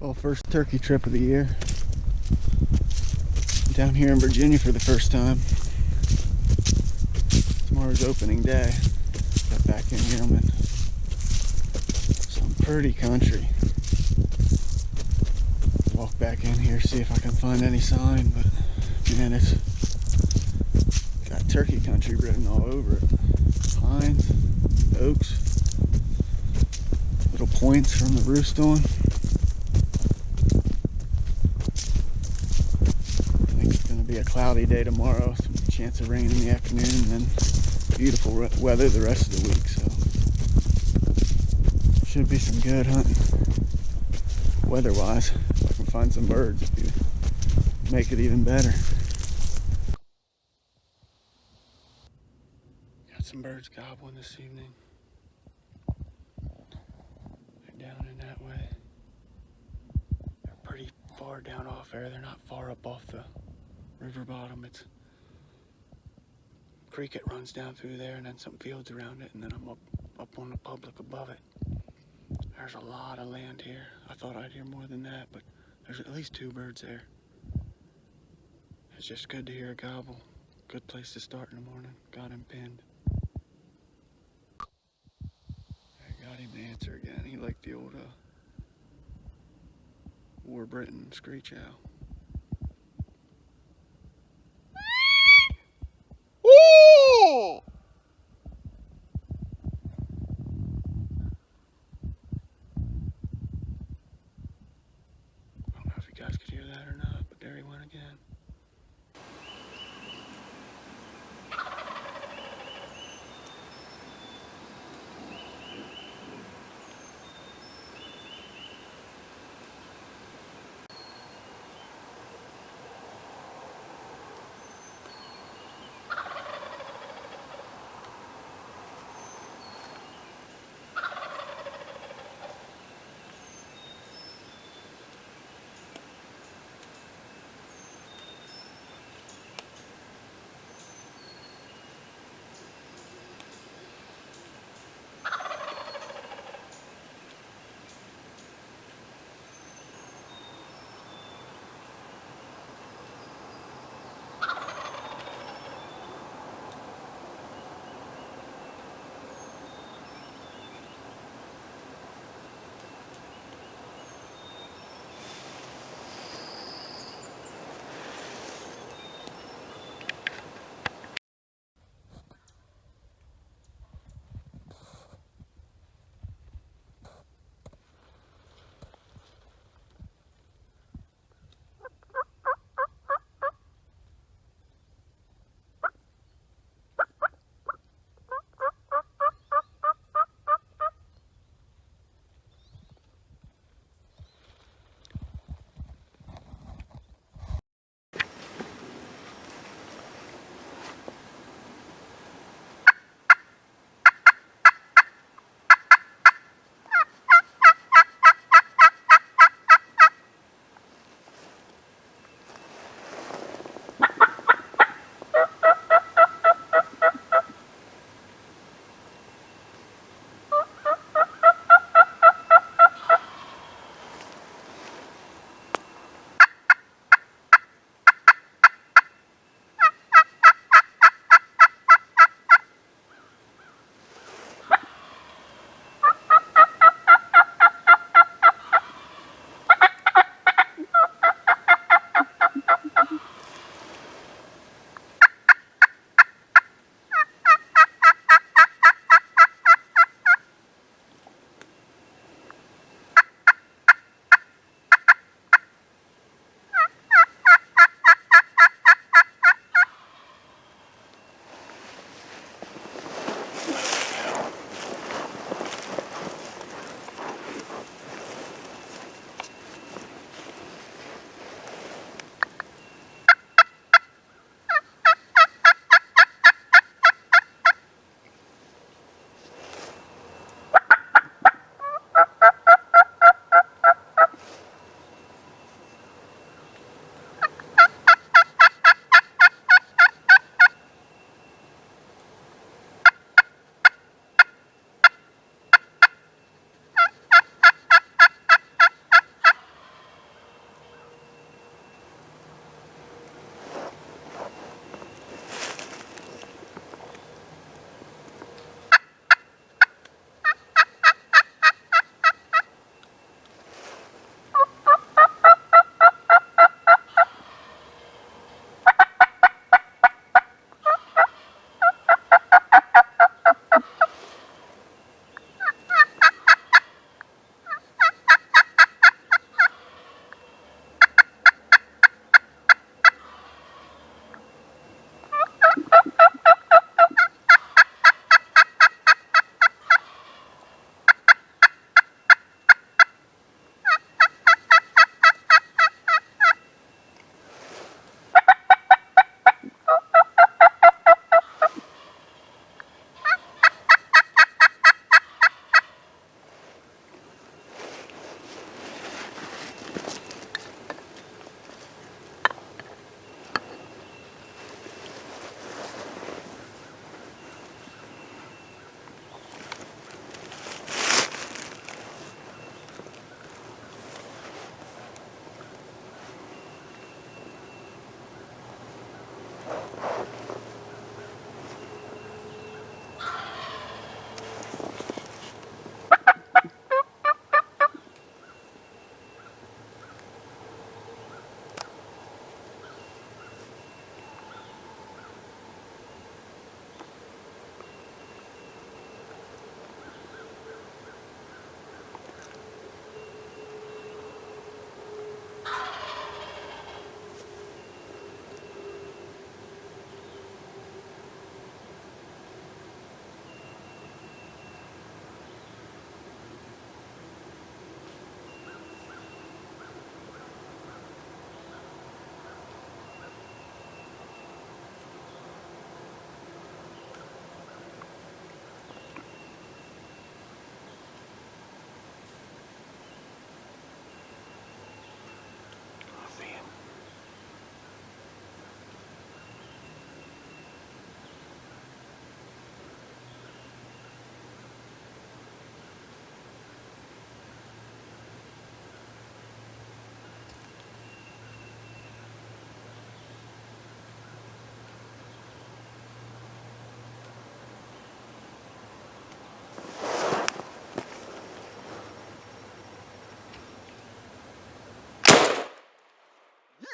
Well, first turkey trip of the year. Down here in Virginia for the first time. Tomorrow's opening day. Got back in here, I'm in some pretty country. Walk back in here, see if I can find any sign, but man, it's got turkey country written all over it. Pines, oaks, little points from the roost on. Be a cloudy day tomorrow, some chance of rain in the afternoon, and then beautiful weather the rest of the week, so should be some good hunting weather-wise. If I can find some birds, if you make it even better. Got some birds gobbling this evening. They're down in that way. They're pretty far down off there. They're not far up off the river bottom. It's a creek, it runs down through there, and then some fields around it, and then I'm up on the public above it. There's a lot of land here. I thought I'd hear more than that, but there's at least 2 birds there. It's just good to hear a gobble. Good place to start in the morning. Got him pinned. I got him to answer again. He liked the old War Britain screech owl. You guys could hear that or not, but there he went again.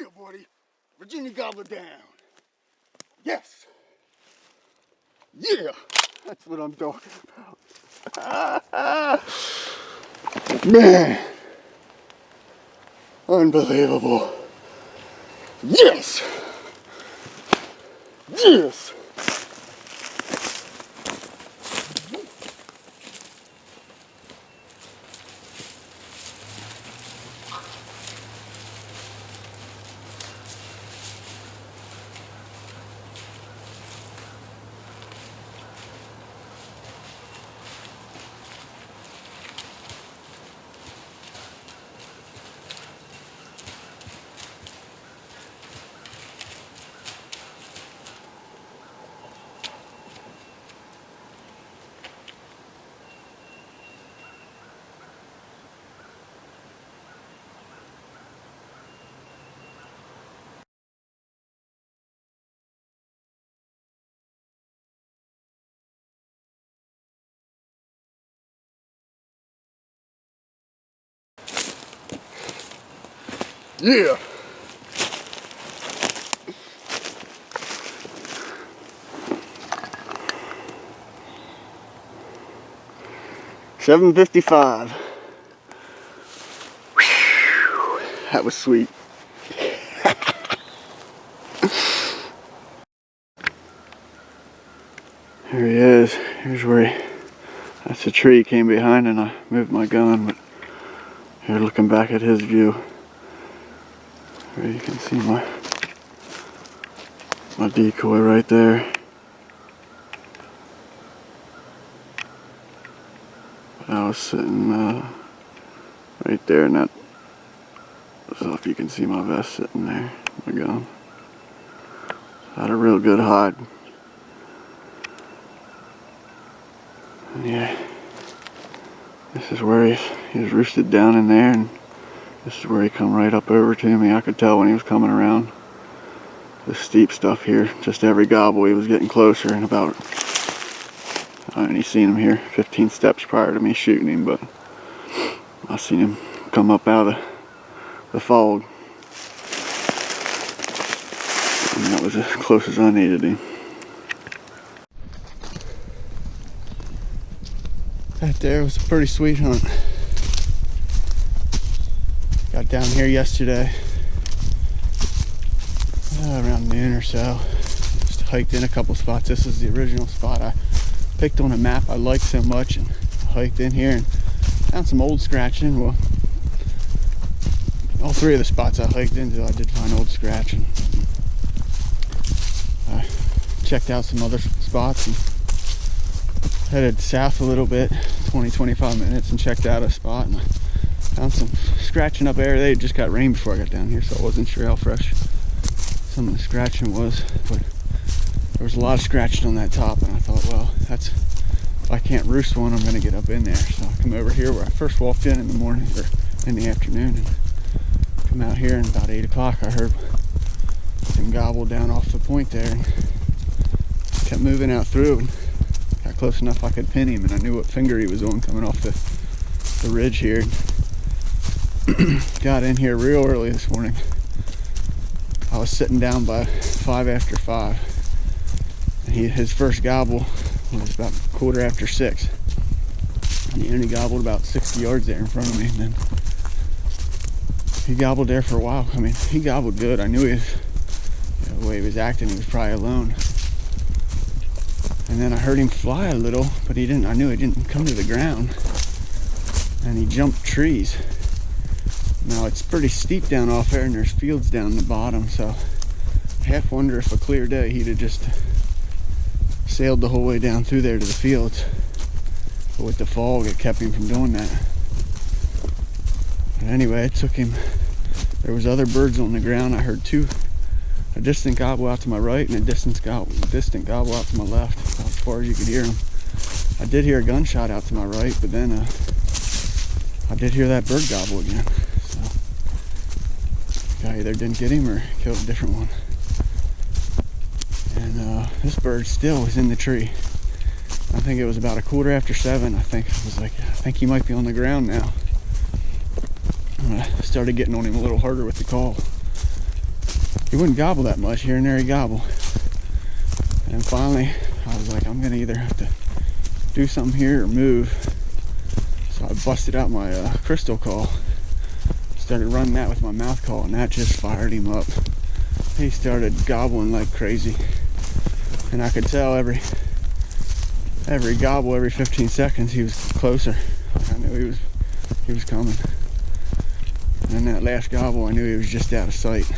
Yeah, buddy. Virginia gobbler down. Yes. Yeah. That's what I'm talking about. Man. Unbelievable. Yes. Yes. Yeah. $7.55. That was sweet. There he is. Here's where that's the tree he came behind, and I moved my gun, but here looking back at his view, where you can see my decoy right there. I was sitting right there, and that, so if you can see my vest sitting there, my gun. I had a real good hide. And yeah, this is where he was roosted down in there, and this is where he come right up over to me. I could tell when he was coming around the steep stuff here. Just every gobble he was getting closer, and about, I only seen him here 15 steps prior to me shooting him, but I seen him come up out of the fog. And that was as close as I needed him. That there was a pretty sweet hunt. Got down here yesterday around noon or so. Just hiked in a couple spots. This is the original spot I picked on a map I liked so much, and hiked in here and found some old scratching. Well, all three of the spots I hiked into, I did find old scratching. I checked out some other spots and headed south a little bit, 20-25 minutes, and checked out a spot, and I found some scratching up there. They had just got rain before I got down here, so I wasn't sure how fresh some of the scratching was, but there was a lot of scratching on that top, and I thought, well, that's, if I can't roost one, I'm gonna get up in there. So I come over here where I first walked in the morning, or in the afternoon, and come out here, and about 8 o'clock I heard some gobble down off the point there, and kept moving out through, and got close enough I could pin him, and I knew what finger he was on coming off the ridge here. Got in here real early this morning. I was sitting down by 5 after 5. And his first gobble was about 6:15. And he only gobbled about 60 yards there in front of me. And then he gobbled there for a while. I mean, he gobbled good. I knew he was, the way he was acting, he was probably alone. And then I heard him fly a little, but I knew he didn't come to the ground. And he jumped trees. Now it's pretty steep down off there, and there's fields down the bottom, so I half wonder if a clear day he'd have just sailed the whole way down through there to the fields. But with the fog, it kept him from doing that. But anyway, it took him, there was other birds on the ground. I heard a distant gobble out to my right and a distant gobble out to my left, about as far as you could hear them. I did hear a gunshot out to my right, but then I did hear that bird gobble again. So guy either didn't get him or killed a different one. And this bird still was in the tree. I think it was about 7:15. I think he might be on the ground now. And I started getting on him a little harder with the call. he wouldn't gobble that much. Here and there he gobbled. And finally, I was like, I'm gonna either have to do something here or move. So I busted out my crystal call. Started running that with my mouth call, and that just fired him up. He started gobbling like crazy. And I could tell every gobble, every 15 seconds, he was closer. I knew he was coming. And that last gobble, I knew he was just out of sight.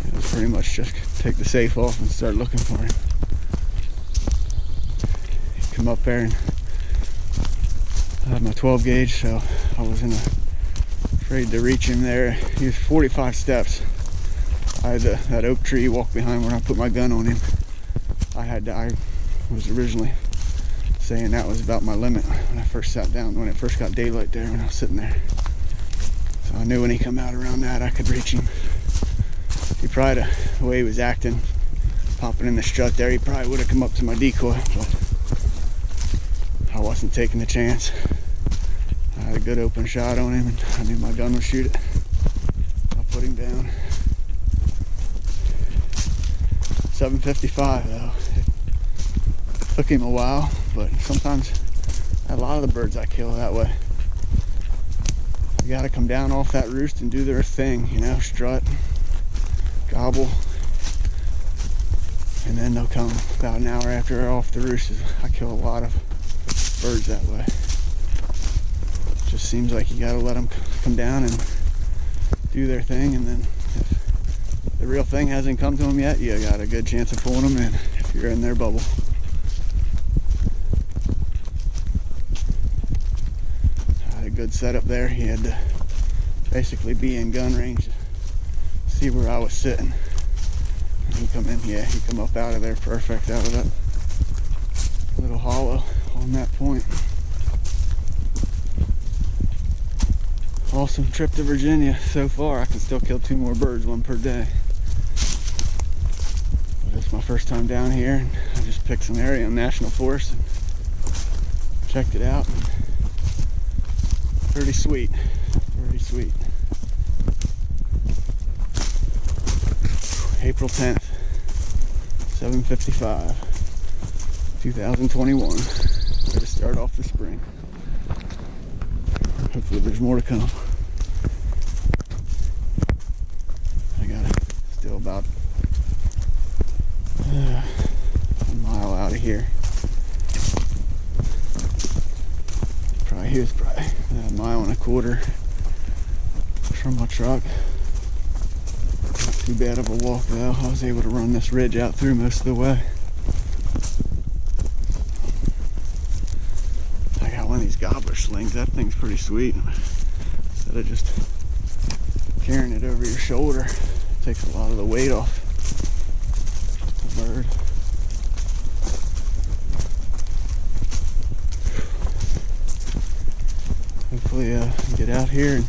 It was pretty much just take the safe off and start looking for him. He'd come up there, and I had my 12 gauge, so I wasn't afraid to reach him there. He was 45 steps. I had that oak tree walk behind where I put my gun on him. I was originally saying that was about my limit when I first sat down, when it first got daylight there, when I was sitting there. So I knew when he come out around that, I could reach him. He probably, the way he was acting, popping in the strut there, he probably would have come up to my decoy, but I wasn't taking the chance. I had a good open shot on him, and I knew my gun would shoot it. I put him down. 755 though. It took him a while, but sometimes a lot of the birds I kill that way. You gotta come down off that roost and do their thing, you know, strut, gobble, and then they'll come about an hour after they're off the roost. I kill a lot of birds that way. It just seems like you gotta let them come down and do their thing, and then if the real thing hasn't come to them yet, you got a good chance of pulling them in if you're in their bubble. I had a good setup there. He had to basically be in gun range to see where I was sitting. And he come in, yeah, he come up out of there perfect, out of that little hollow on that point. Awesome trip to Virginia so far. I can still kill 2 more birds, 1 per day. But it's my first time down here, and I just picked some area in National Forest and checked it out. Pretty sweet, pretty sweet. April 10th, 7:55, 2021. Way to start off the spring. Hopefully there's more to come. I got still about a mile out of here. Here's probably a mile and a quarter from my truck. Not too bad of a walk though. I was able to run this ridge out through most of the way. I got one of these gobbler slings. That thing's pretty sweet. Instead of just carrying it over your shoulder, it takes a lot of the weight off the bird. Hopefully get out here, and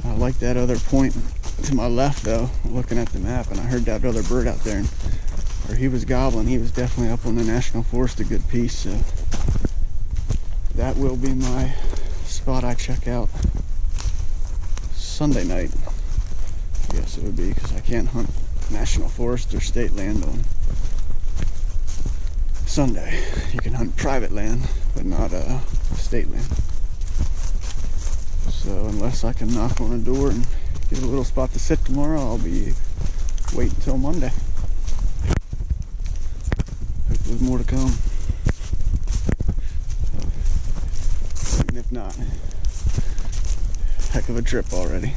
I like that other point to my left though, looking at the map, and I heard that other bird out there, and where he was gobbling, he was definitely up on the National Forest a good piece, so that will be my spot I check out Sunday night. Yes, it would be, because I can't hunt National Forest or state land on Sunday. You can hunt private land, but not state land. So unless I can knock on a door and get a little spot to sit tomorrow, I'll be waiting until Monday. Hopefully there's more to come. Even if not, heck of a trip already.